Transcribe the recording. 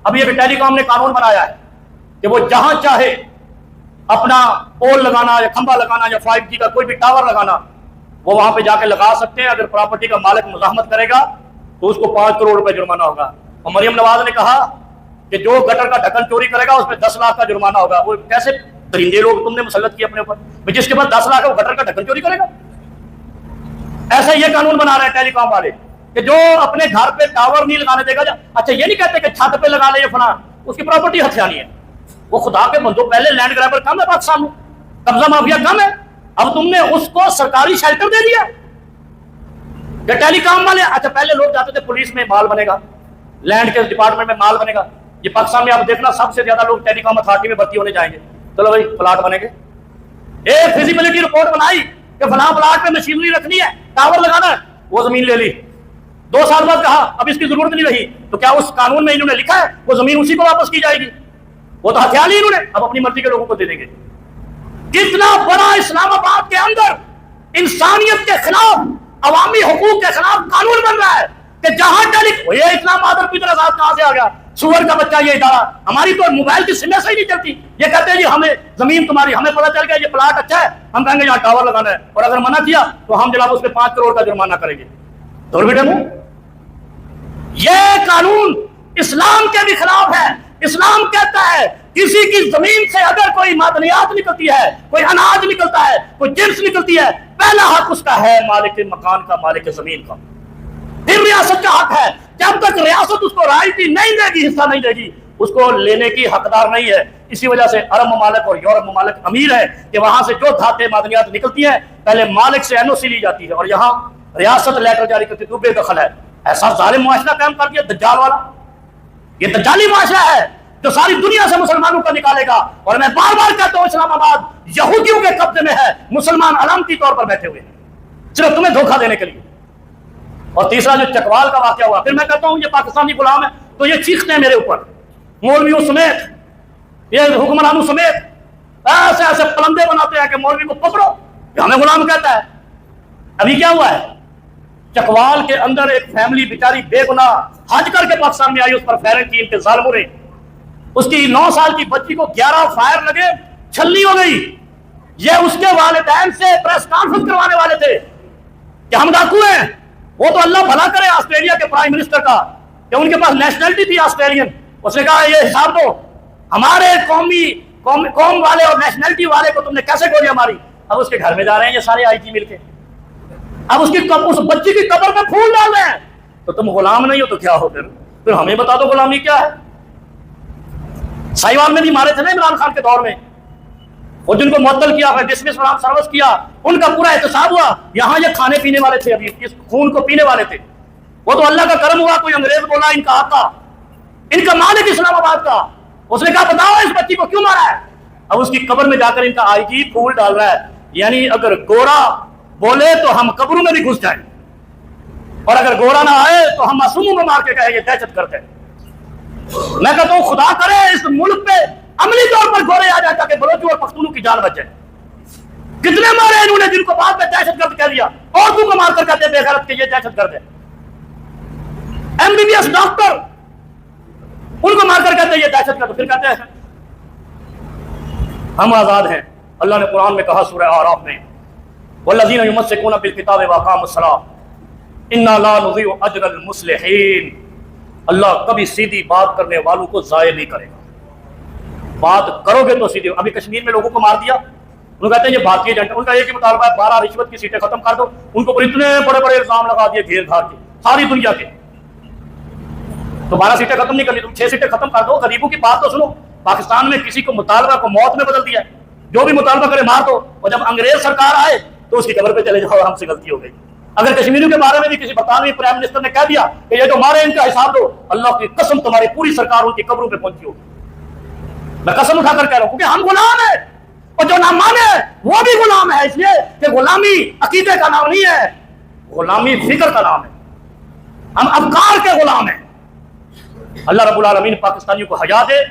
ابھی ایک ٹیلی کام نے قانون بنایا ہے کہ وہ جہاں چاہے اپنا پول لگانا یا کھمبا لگانا یا 5G کا کوئی بھی ٹاور لگانا وہ وہاں پہ جا کے لگا سکتے ہیں. اگر پراپرٹی کا مالک مزاحمت کرے گا تو اس کو 5 کروڑ روپے جرمانہ ہوگا. اور مریم نواز نے کہا کہ جو گٹر کا ڈھکن چوری کرے گا اس پہ 10 لاکھ کا جرمانہ ہوگا. وہ کیسے درندے لوگ تم نے مسلط کیے اپنے اوپر، جس کے پاس 10 لاکھ ہے وہ گٹر کا ڈھکن چوری کرے گا. ایسے یہ قانون بنا رہے ہیں ٹیلی کام والے کہ جو اپنے گھر پہ ٹاور نہیں لگانے دے گا. اچھا یہ نہیں کہتے کہ چھت پہ لگا لے یہ فلاں، اس کی پراپرٹی ہتھیانی ہے. وہ خدا کے بندو پہلے لینڈ گریبر کم ہے پاکستان میں، قبضہ مافیا کم ہے، اب تم نے اس کو سرکاری شیلٹر دے دیا. کہ ٹیلی کام والے اچھا پہلے لوگ جاتے تھے پولیس میں مال بنے گا، لینڈ کے ڈپارٹمنٹ میں مال بنے گا. یہ پاکستان میں آپ دیکھنا سب سے زیادہ لوگ ٹیلی کام اتھارٹی میں بھرتی ہونے جائیں گے. چلو بھائی پلاٹ بنے گے، ایک فیزیبلٹی رپورٹ بنائی کہ فلاں پلاٹ پہ مشینری رکھنی ہے، ٹاور لگانا ہے، وہ زمین لے لی. 2 سال بعد کہا اب اس کی ضرورت نہیں رہی، تو کیا اس قانون میں انہوں نے لکھا ہے وہ زمین اسی کو واپس کی جائے گی؟ وہ تو ہتھیار لی انہوں نے، اب اپنی مرضی کے لوگوں کو دے دیں گے. کتنا بڑا اسلام آباد کے اندر انسانیت کے خلاف، عوامی حقوق کے خلاف قانون بن رہا ہے کہ جہاں ٹیلی یہ اتنا مادر کی طرح کہاں سے آ گیا؟ سور کا بچہ یہ ادارہ، ہماری تو موبائل کی سمیں صحیح نہیں چلتی. یہ کہتے ہیں جی ہمیں زمین تمہاری، ہمیں پتہ چل گیا یہ پلاٹ اچھا ہے، ہم کہیں گے یہاں ٹاور لگانا ہے، اور اگر منع کیا تو ہم جناب اس پہ 5 کروڑ کا جرمانہ کریں گے. تو بیٹے یہ قانون اسلام کے بھی خلاف ہے. اسلام کہتا ہے کسی کی زمین سے اگر کوئی معدنیات نکلتی ہے، کوئی اناج نکلتا ہے، کوئی جنس نکلتی ہے، پہلا حق اس کا ہے مالک مکان کا، مالک زمین کا. پھر ریاست کا حق ہے. جب تک ریاست اس کو رائٹی نہیں دے گی، حصہ نہیں دے گی، اس کو لینے کی حقدار نہیں ہے. اسی وجہ سے عرب ممالک اور یورپ ممالک امیر ہے کہ وہاں سے جو دھاتیں معدنیات نکلتی ہیں پہلے مالک سے NOC لی جاتی ہے، اور یہاں ریاست لیٹر جاری کرتی ہے. بے دخل ہے. ایسا ظالم معاشرہ قائم کر دیا دجال والا. یہ دجالی معاشرہ ہے جو ساری دنیا سے مسلمانوں کو نکالے گا. اور میں بار بار کہتا ہوں اسلام آباد یہودیوں کے قبضے میں ہے، مسلمان علامتی طور پر بیٹھے ہوئے ہیں صرف تمہیں دھوکہ دینے کے لیے. اور تیسرا جو چکوال کا واقعہ ہوا، پھر میں کہتا ہوں یہ پاکستانی غلام ہے تو یہ چیختے ہیں میرے اوپر، مولویوں سمیت، یہ حکمرانوں سمیت ایسے ایسے پلندے بناتے ہیں کہ مولوی کو پکڑو، ہمیں غلام کہتا ہے. ابھی کیا ہوا ہے؟ چکوال کے اندر ایک فیملی بیچاری بے گناہ حج کر کے پاکستان میں آئی، اس پر فائرنگ کی، ان کے ظالموں نے. اس کی 9 سال کی بچی کو 11 فائر لگے، چھلنی ہو گئی. یہ اس کے والدین سے پریس کانفرنس کروانے والے تھے کہ ہم ڈاکو ہیں. وہ تو اللہ بھلا کرے آسٹریلیا کے پرائم منسٹر کا کہ ان کے پاس نیشنلٹی تھی آسٹریلین. اس نے کہا یہ حساب دو، ہمارے قوم والے اور نیشنلٹی والے کو تم نے کیسے گولیاں ماری. اب اس کے گھر میں جا رہے ہیں یہ سارے IG مل کے، اب اس بچی کی قبر میں پھول ڈال رہے ہیں. تو تم غلام نہیں ہو تو کیا ہو؟ پھر ہمیں بتا دو غلامی کیا ہے. سائیوال میں بھی مارے تھے نا عمران خان کے دور میں، اور جن کو معطل کیا، پھر ڈسمس فرام سروس کیا، ان کا پورا احتساب ہوا. یہاں یہ کھانے پینے والے تھے، ابھی اس خون کو پینے والے تھے. وہ تو اللہ کا کرم ہوا کوئی انگریز بولا ان کا آقا، ان کا مالک اسلام آباد کا، اس نے کہا بتاؤ اس بچی کو کیوں مارا ہے. اب اس کی قبر میں جا کر ان کا IG پھول ڈال رہا ہے. یعنی اگر گورا بولے تو ہم قبروں میں بھی گھس جائیں، اور اگر گورا نہ آئے تو ہم معصوموں کو مار کے کہیں یہ دہشت گرد ہے. میں کہتا ہوں خدا کرے اس ملک پہ عملی طور پر گورے آ جائے تاکہ بلوچوں اور پختونوں کی جان بچ جائے. کتنے مارے انہوں نے جن کو بعد میں دہشت گرد کہہ دیا، اور تو کو مار کر کہتے بے غیرت کہ یہ دہشت گرد ہے. MBBS ڈاکٹر ان کو مار کر کہتے یہ دہشت گرد، پھر کہتے ہیں ہم آزاد ہیں. اللہ نے قرآن میں کہا سورہ اعراف میں والذین یمسکون بالکتاب واقاموا الصلاۃ انا لا نضیع اجر المصلحین. اللہ کبھی سیدھی بات کرنے والوں کو ضائع نہیں کرے گا. بات کرو گے تو سیدھی. ابھی کشمیر میں لوگوں کو مار دیا، انہوں کہتے ہیں یہ بھارتی ایجنٹ، ان کا ایک ہی مطالبہ ہے 12 رشوت کی سیٹیں ختم کر دو. ان کو پر اتنے بڑے بڑے الزام لگا دیے گھیر گھار کے ساری دنیا کے. تو 12 سیٹیں ختم نہیں کرنی، تم 6 سیٹیں ختم کر دو. غریبوں کی بات تو سنو. پاکستان میں کسی کو مطالبہ کو موت میں بدل دیا ہے، جو بھی مطالبہ کرے مار دو. اور جب انگریز سرکار آئے تو اس کی قبر پہ چلے جاؤ، ہم سے غلطی ہو گئی. اگر کشمیریوں کے بارے میں بھی کسی برطانوی پرائم منسٹر نے کہہ دیا کہ یہ جو مارے ان کا حساب دو، اللہ کی قسم تمہاری پوری سرکار ان کی قبروں پہ پہنچی ہوگی. میں قسم اٹھا کر کہہ رہا ہوں کیونکہ ہم غلام ہیں، اور جو نہ مانے وہ بھی غلام ہے. اس لیے کہ غلامی عقیدے کا نام نہیں ہے، غلامی فکر کا نام ہے. ہم افکار کے غلام ہیں. اللہ رب العالمین پاکستانیوں کو حیا دے.